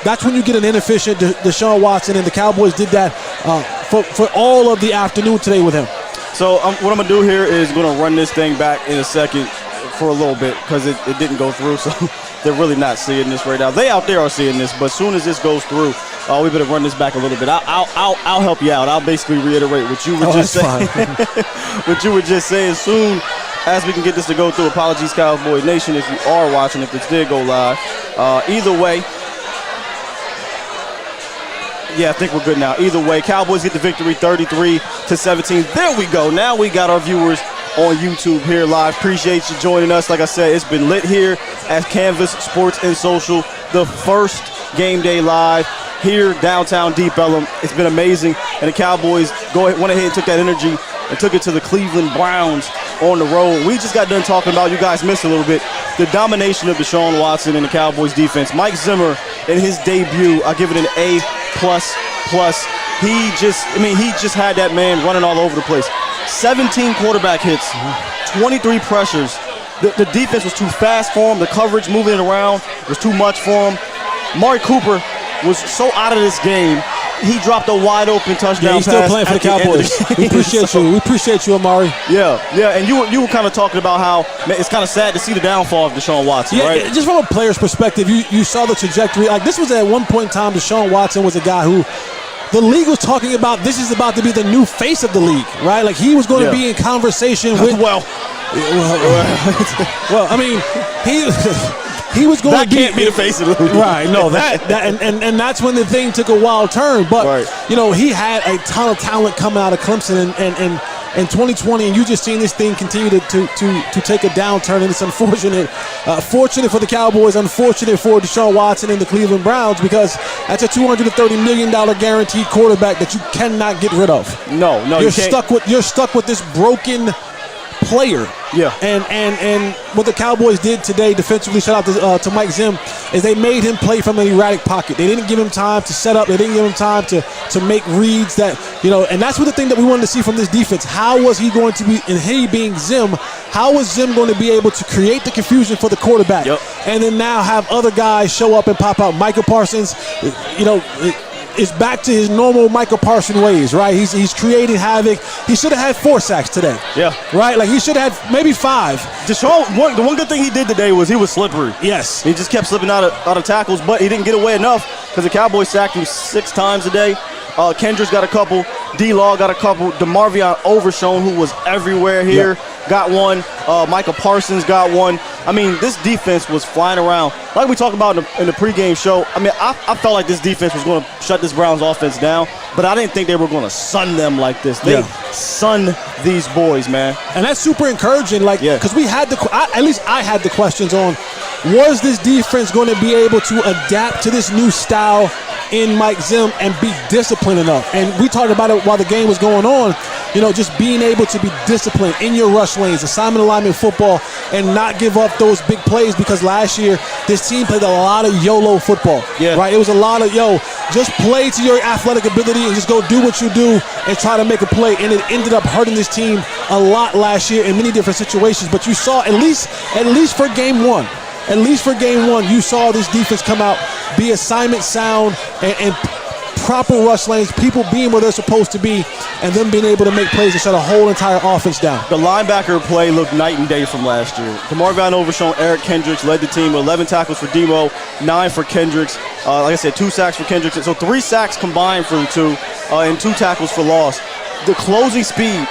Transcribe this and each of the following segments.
that's when you get an inefficient Deshaun Watson, and the Cowboys did that for all of the afternoon today with him. So what I'm going to do here is going to run this thing back in a second for a little bit because it didn't go through, so they're really not seeing this right now. They out there are seeing this, but as soon as this goes through, we better run this back a little bit. I'll help you out. I'll basically reiterate what you were just saying. What you were just saying. Soon as we can get this to go through. Apologies, Cowboy Nation, if you are watching, if this did go live. Either way, yeah, I think we're good now. Either way, Cowboys get the victory, 33-17. There we go. Now we got our viewers on YouTube here live. Appreciate you joining us. Like I said, it's been lit here at Canvas Sports and Social, the first game day live here downtown Deep Ellum. It's been amazing, and the Cowboys went ahead and took that energy and took it to the Cleveland Browns on the road. We just got done talking about, you guys missed a little bit, the domination of Deshaun Watson and the Cowboys defense. Mike Zimmer in his debut, I give it an A++. He just had that man running all over the place. 17 quarterback hits, 23 pressures. The defense was too fast for him. The coverage moving it around was too much for him. Amari Cooper was so out of this game. He dropped a wide open touchdown. Yeah, he's still playing for the Cowboys. We appreciate you. We appreciate you, Amari. Yeah. And you were kind of talking about how, man, it's kind of sad to see the downfall of Deshaun Watson, right? Just from a player's perspective, you saw the trajectory. Like, this was at one point in time, Deshaun Watson was a guy who the league was talking about. This is about to be the new face of the league, right? Like, he was going to be in conversation with. Well, I mean, he was going that to can't be the face of the league. Right, no, and that's when the thing took a wild turn. But, he had a ton of talent coming out of Clemson and in 2020, and you just seen this thing continue to take a downturn, and it's unfortunate. Fortunate for the Cowboys, unfortunate for Deshaun Watson and the Cleveland Browns, because that's a $230 million guaranteed quarterback that you cannot get rid of. No, you're stuck with this broken player. Yeah. And what the Cowboys did today defensively, shout out to Mike Zim, is they made him play from an erratic pocket. They didn't give him time to set up. They didn't give him time to make reads that, and that's what the thing that we wanted to see from this defense. How was he going to be, and he being Zim, how was Zim going to be able to create the confusion for the quarterback? Yep. And then now have other guys show up and pop out. Michael Parsons, is back to his normal Michael Parsons ways, right? He's creating havoc. He should have had 4 sacks today. Yeah. Right? Like, he should have had maybe 5. Deshaun, the one good thing he did today was he was slippery. Yes. He just kept slipping out of tackles, but he didn't get away enough because the Cowboys sacked him 6 times a day. Kendrick's got a couple. D-Law got a couple. DeMarvion Overshown, who was everywhere here, got one. Michael Parsons got one. I mean, this defense was flying around. Like we talked about in the pregame show, I mean, I felt like this defense was going to shut this Browns offense down, but I didn't think they were going to sun them like this. They sun these boys, man. And that's super encouraging, because we had at least I had the questions on, was this defense going to be able to adapt to this new style in Mike Zim and be disciplined enough? And we talked about it while the game was going on, just being able to be disciplined in your rush lanes, assignment alignment football, and not give up those big plays, because last year this team played a lot of YOLO football, right? It was a lot of, just play to your athletic ability and just go do what you do and try to make a play, and it ended up hurting this team a lot last year in many different situations. But you saw, at least for game one, you saw this defense come out, be assignment sound, and proper rush lanes, people being where they're supposed to be, and them being able to make plays and shut a whole entire offense down. The linebacker play looked night and day from last year. DeMarvion Overshown, Eric Kendricks led the team with 11 tackles for Demo, 9 for Kendricks. Like I said, 2 sacks for Kendricks. So 3 sacks combined for the 2, and 2 tackles for loss. The closing speed,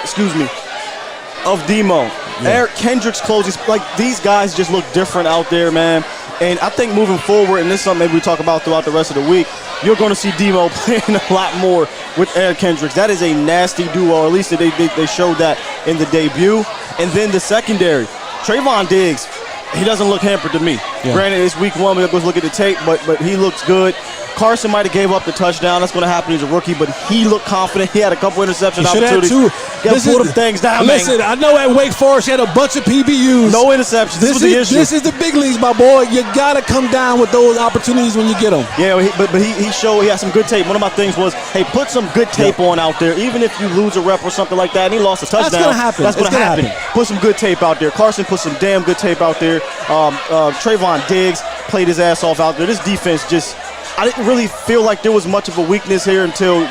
of Demo. Eric Kendricks closing, these guys just look different out there, man. And I think moving forward, and this is something maybe we talk about throughout the rest of the week, you're going to see Demo playing a lot more with Eric Kendricks. That is a nasty duo, or at least they showed that in the debut. And then the secondary, Trayvon Diggs, he doesn't look hampered to me. Granted, it's week 1, we're going to look at the tape, but he looks good. Carson might have gave up the touchdown. That's going to happen. He's a rookie, but he looked confident. He had a couple interception opportunities. Got to pull them things down, listen, I know at Wake Forest he had a bunch of PBUs. No interceptions. This was the issue. This is the big leagues, my boy. You got to come down with those opportunities when you get them. Yeah, but he showed he had some good tape. One of my things was, hey, put some good tape on out there. Even if you lose a rep or something like that, and he lost a touchdown. That's going to happen. Put some good tape out there. Carson put some damn good tape out there. Trayvon Diggs played his ass off out there. This defense just I didn't really feel like there was much of a weakness here until,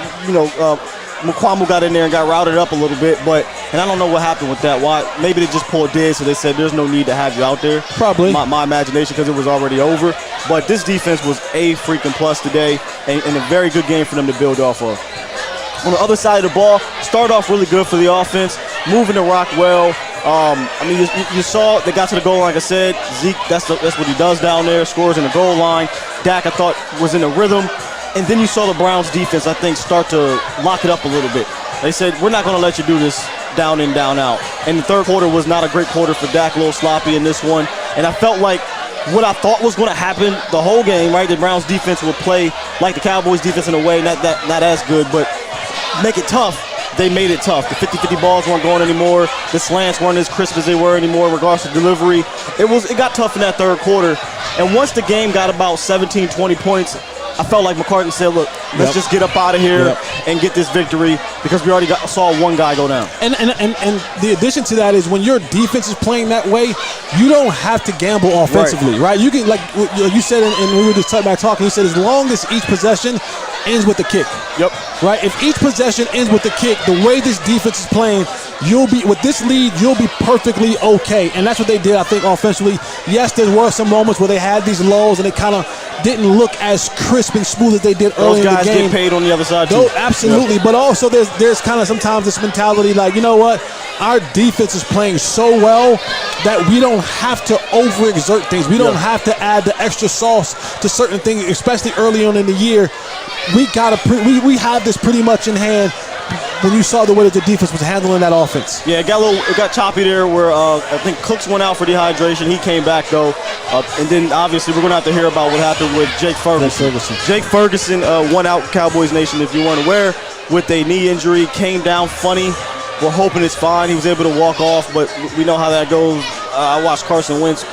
Mukwamu got in there and got routed up a little bit, and I don't know what happened with that. Why? Maybe they just pulled dead, so they said there's no need to have you out there. Probably. My imagination, because it was already over. But this defense was a freaking plus today, and a very good game for them to build off of. On the other side of the ball, start off really good for the offense, moving the rock well. You saw they got to the goal line. Like I said, Zeke, that's what he does down there, scores in the goal line. Dak, I thought, was in a rhythm. And then you saw the Browns defense, I think, start to lock it up a little bit. They said, we're not going to let you do this down in, down out. And the third quarter was not a great quarter for Dak, a little sloppy in this one. And I felt like what I thought was going to happen the whole game, right? The Browns defense would play like the Cowboys defense in a way, not as good, but make it tough. They made it tough. The 50-50 balls weren't going anymore. The slants weren't as crisp as they were anymore in regards to delivery. It got tough in that third quarter. And once the game got about 17, 20 points, I felt like McCarthy said, look, let's just get up out of here and get this victory, because we already saw one guy go down. And the addition to that is when your defense is playing that way, you don't have to gamble offensively, right? You can, like you said, and we were just talking, you said as long as each possession ends with a kick. Yep. Right? If each possession ends with a kick, the way this defense is playing, with this lead, you'll be perfectly okay. And that's what they did, I think, offensively. Yes, there were some moments where they had these lulls and they kind of didn't look as crisp and smooth as they did early in the game. Those guys get paid on the other side, too. Absolutely. Yep. But also there's kind of sometimes this mentality like, you know what? Our defense is playing so well that we don't have to overexert things. We don't have to add the extra sauce to certain things, especially early on in the year. We have this pretty much in hand when you saw the way that the defense was handling that offense. Yeah, it got choppy there where I think Cooks went out for dehydration. He came back, though. And then, obviously, we're going to have to hear about what happened with Jake Ferguson. Jake Ferguson went out, Cowboys Nation, if you weren't aware, with a knee injury. Came down funny. We're hoping it's fine. He was able to walk off, but we know how that goes. I watched Carson Wentz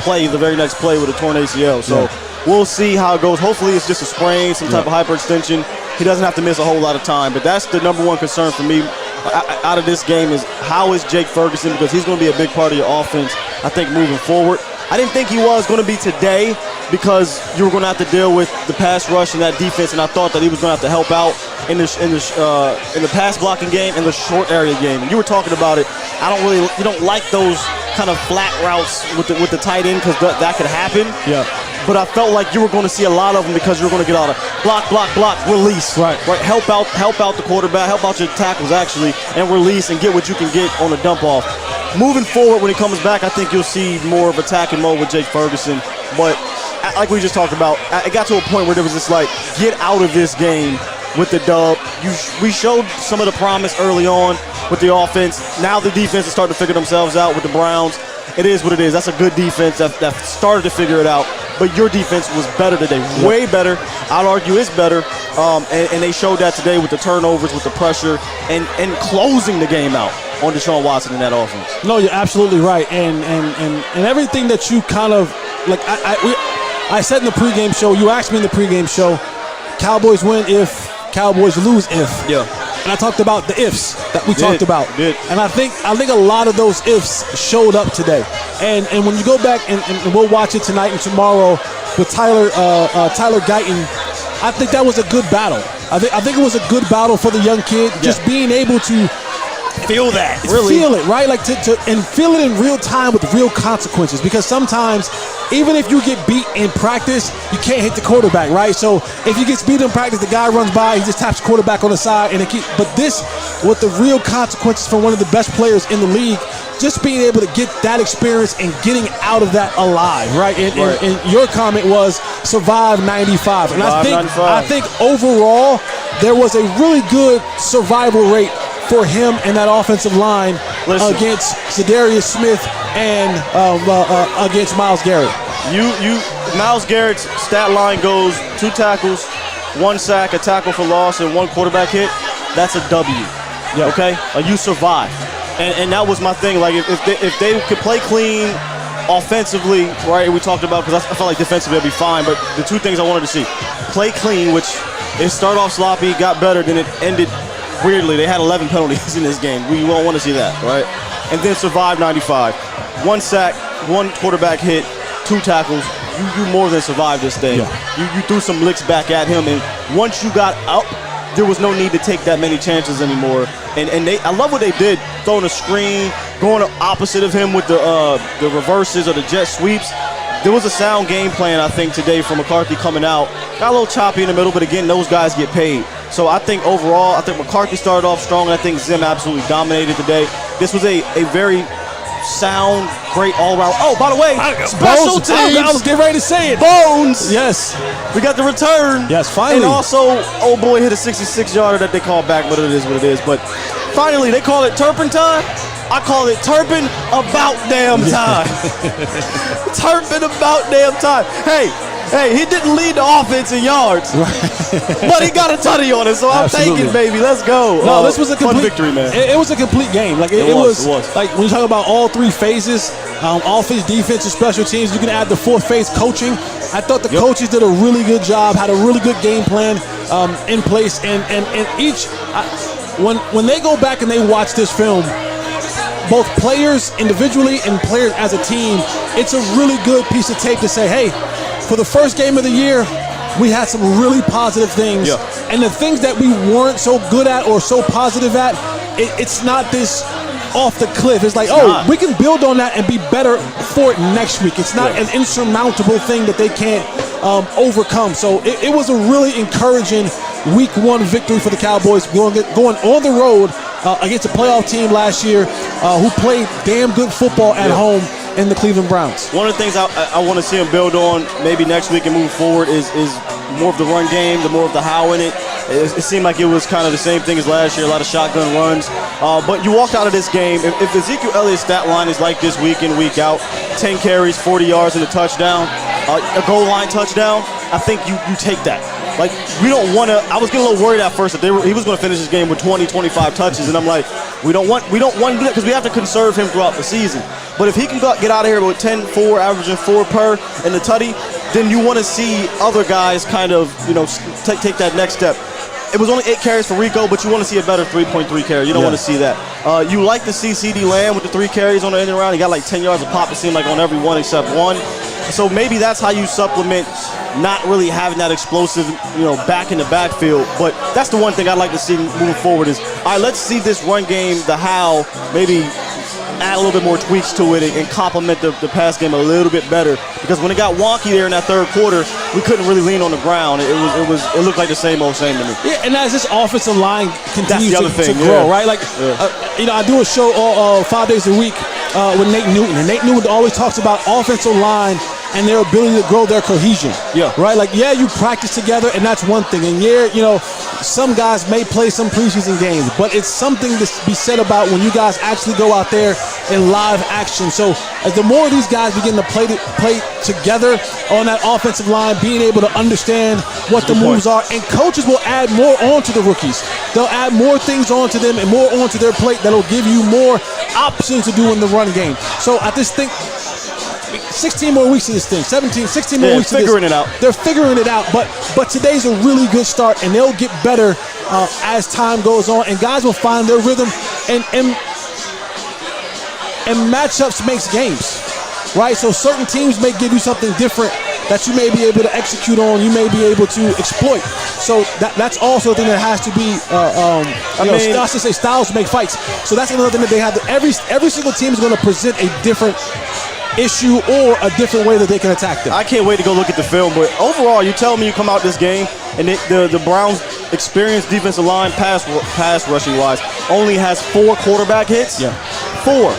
play the very next play with a torn ACL. So we'll see how it goes. Hopefully it's just a sprain, some type of hyperextension. He doesn't have to miss a whole lot of time. But that's the number one concern for me out of this game is how is Jake Ferguson, because he's going to be a big part of your offense, I think, moving forward. I didn't think he was going to be today because you were going to have to deal with the pass rush and that defense, and I thought that he was going to have to help out in the pass blocking game and the short area game. And you were talking about it. You don't like those kind of flat routes with the tight end because that could happen. Yeah. But I felt like you were going to see a lot of them because you were going to get out of block, release. Right. Help out the quarterback, help out your tackles actually, and release and get what you can get on the dump off. Moving forward, when he comes back, I think you'll see more of attacking mode with Jake Ferguson. But like we just talked about, it got to a point where there was this like, get out of this game with the dub. We showed some of the promise early on with the offense. Now the defense is starting to figure themselves out with the Browns. It is what it is. That's a good defense that started to figure it out. But your defense was better today, way better. I'd argue it's better. And they showed that today with the turnovers, with the pressure, and closing the game out on Deshawn Watson in that offense. No, you're absolutely right. And everything that you kind of, like I said in the pregame show, you asked me in the pregame show, Cowboys win if, Cowboys lose if. Yeah. And I talked about the ifs that we talked about. Did. And I think a lot of those ifs showed up today. And when you go back and we'll watch it tonight and tomorrow with Tyler Guyton, I think that was a good battle. I think it was a good battle for the young kid, just being able to feel that, really. Feel it, right? Like and feel it in real time with real consequences. Because sometimes, even if you get beat in practice, you can't hit the quarterback, right? So if he gets beat in practice, the guy runs by, he just taps the quarterback on the side, and but this, with the real consequences from one of the best players in the league, just being able to get that experience and getting out of that alive, right? And your comment was survive 95, and I think overall there was a really good survival rate for him and that offensive line against Zadarius Smith and against Myles Garrett. Myles Garrett's stat line goes 2 tackles, 1 sack, a tackle for loss, and 1 quarterback hit. That's a W. Yeah. Okay, you survive, and that was my thing. Like if they could play clean offensively, right? We talked about, because I felt like defensively it'd be fine, but the 2 things I wanted to see: play clean, which it started off sloppy, got better, then it ended. Weirdly, they had 11 penalties in this game. We won't want to see that, right? And then survive 95. 1 sack, 1 quarterback hit, 2 tackles, you more than survived this thing. Yeah. You threw some licks back at him, and once you got up, there was no need to take that many chances anymore. And I love what they did, throwing a screen, going opposite of him with the reverses or the jet sweeps. There was a sound game plan, I think, today from McCarthy coming out. Got a little choppy in the middle, but again, those guys get paid. So I think overall, I think McCarthy started off strong, and I think Zim absolutely dominated today. This was a very sound, great all-around. Oh, by the way, special teams. I was getting ready to say it. Bones. Yes. We got the return. Yes, finally. And also, old boy hit a 66-yarder that they called back, but it is what it is. But finally, they call it turpentine. I call it turpin about damn time. Turpin about damn time. Hey, he didn't lead the offense in yards, but he got a tutty on it, so I'm taking, baby. Let's go. No, this was a complete victory, man. It was a complete game. Like it was like when you talk about all three phases, offense, defense, and special teams. You can add the fourth phase, coaching. I thought the coaches did a really good job, had a really good game plan in place, and each when they go back and they watch this film, both players individually and players as a team, it's a really good piece of tape to say, hey, for the first game of the year, we had some really positive things. Yeah. And the things that we weren't so good at or so positive at, it's not this off the cliff. It's like, we can build on that and be better for it next week. It's not an insurmountable thing that they can't overcome. So it was a really encouraging week one victory for the Cowboys, going on the road against a playoff team last year who played damn good football at home in the Cleveland Browns. One of the things I want to see him build on maybe next week and move forward is more of the run game, the more of the how in it. It seemed like it was kind of the same thing as last year, a lot of shotgun runs. But you walked out of this game, if Ezekiel Elliott's stat line is like this week in, week out, 10 carries, 40 yards and a touchdown, a goal line touchdown, I think you take that. Like, we don't want to. I was getting a little worried at first that he was going to finish this game with 20, 25 touches, and I'm like, we don't want to do that because we have to conserve him throughout the season. But if he can get out of here with 10-4, averaging 4 per and the tutty, then you want to see other guys kind of, take that next step. It was only 8 carries for Rico, but you want to see a better 3.3 carry. You don't want to see that. You like to see CD Lamb with the 3 carries on the end around. He got like 10 yards a pop, it seemed like, on every one except one. So maybe that's how you supplement not really having that explosive, back in the backfield. But that's the one thing I'd like to see moving forward is, all right, let's see this run game, the how, maybe add a little bit more tweaks to it and complement the pass game a little bit better. Because when it got wonky there in that third quarter, we couldn't really lean on the ground. It looked like the same old same to me. Yeah, and as this offensive line continues to Yeah. grow, right? Like, I do a show 5 days a week with Nate Newton, and Nate Newton always talks about offensive line and their ability to grow their cohesion. Yeah. Right? Like, you practice together, and that's one thing. And some guys may play some preseason games, but it's something to be said about when you guys actually go out there in live action. So as the more these guys begin to play together on that offensive line, being able to understand what the moves are, and coaches will add more onto the rookies. They'll add more things onto them and more onto their plate that'll give you more options to do in the run game. So I just think 16 more weeks of this thing, 16 more weeks of this. They're figuring it out, but today's a really good start, and they'll get better as time goes on, and guys will find their rhythm, and matchups makes games, right? So certain teams may give you something different that you may be able to execute on, you may be able to exploit. So that's also a thing that has to be, I say styles make fights. So that's another thing that they have. Every single team is going to present a different issue or a different way that they can attack them. I can't wait to go look at the film, but overall, you tell me you come out this game and the Browns' experienced defensive line, pass rushing wise, only has 4 quarterback hits. Yeah, 4.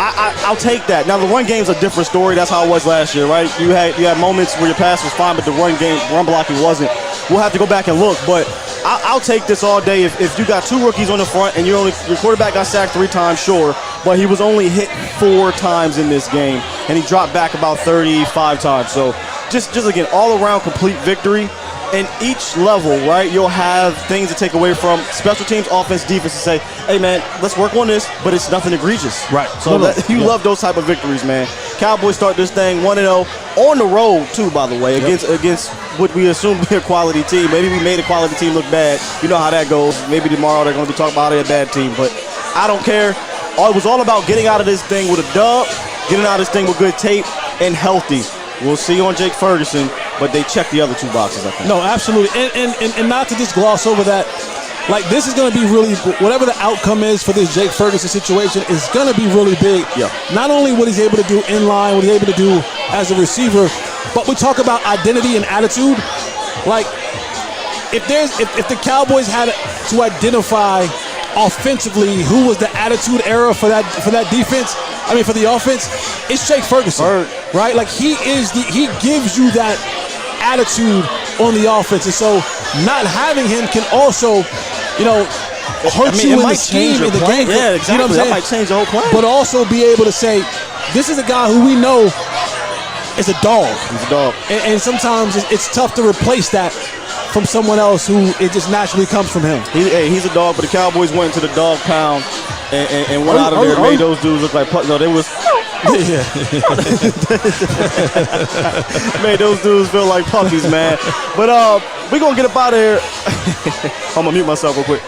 I'll take that. Now the run game's a different story. That's how it was last year, right? You had moments where your pass was fine, but the run blocking wasn't. We'll have to go back and look, but I'll take this all day. If you got 2 rookies on the front and your quarterback got sacked 3 times, sure, but he was only hit 4 times in this game, and he dropped back about 35 times. So just again, all around complete victory. And each level, right, you'll have things to take away from special teams, offense, defense, to say, hey, man, let's work on this, but it's nothing egregious. Right. So you love those type of victories, man. Cowboys start this thing 1-0 on the road, too, by the way, against what we assume to be a quality team. Maybe we made a quality team look bad. You know how that goes. Maybe tomorrow they're going to be talking about a bad team, but I don't care. It was all about getting out of this thing with a dub, getting out of this thing with good tape and healthy. We'll see on Jake Ferguson, but they check the other two boxes, I think. No, absolutely. And not to just gloss over that, like, this is going to be really, whatever the outcome is for this Jake Ferguson situation is going to be really big. Yeah. Not only what he's able to do in line, what he's able to do as a receiver, but we talk about identity and attitude. Like, if the Cowboys had to identify offensively who was the attitude era for that defense, I mean for the offense, it's Jake Ferguson, right? Like, he gives you that attitude on the offense, and so not having him can also, hurt you in the scheme in the game. Yeah, exactly. You know what I'm saying? That might change the whole plan. But also be able to say, this is a guy who we know is a dog. He's a dog. And sometimes it's tough to replace that from someone else who it just naturally comes from him. He's a dog, but the Cowboys went into the dog pound and went out of there and made those dudes look like no, they was made those dudes feel like puppies, man. But we're gonna get up out of here. I'm gonna mute myself real quick.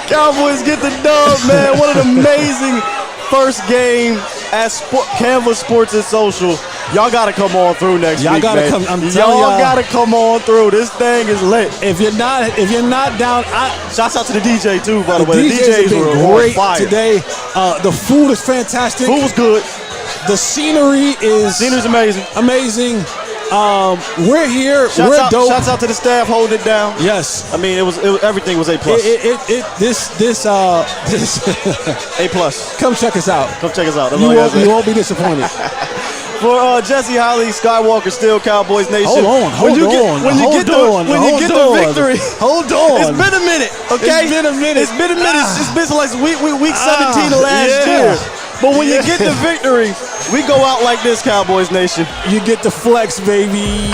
Cowboys get the dub, man. What an amazing first game at Canvas Sports and Social. Y'all gotta come on through next week, gotta man. come. I'm telling y'all gotta come on through. This thing is lit. If you're not down, shouts out to the DJ too, by the way. The DJs were great on fire today. The food is fantastic. Food was good. The scenery is amazing. Amazing. We're here. Shouts we're out, dope. Shouts out to the staff holding it down. Yes. I mean, it was everything was A+. This A+. Come check us out. Come check us out. You won't be disappointed. For Jesse, Holley, Skywalker, still Cowboys Nation. Hold on. When you get the victory, hold on. It's been a minute, okay? It's been a minute. It's been like week 17 of last year. But when you get the victory, we go out like this, Cowboys Nation. You get the flex, baby.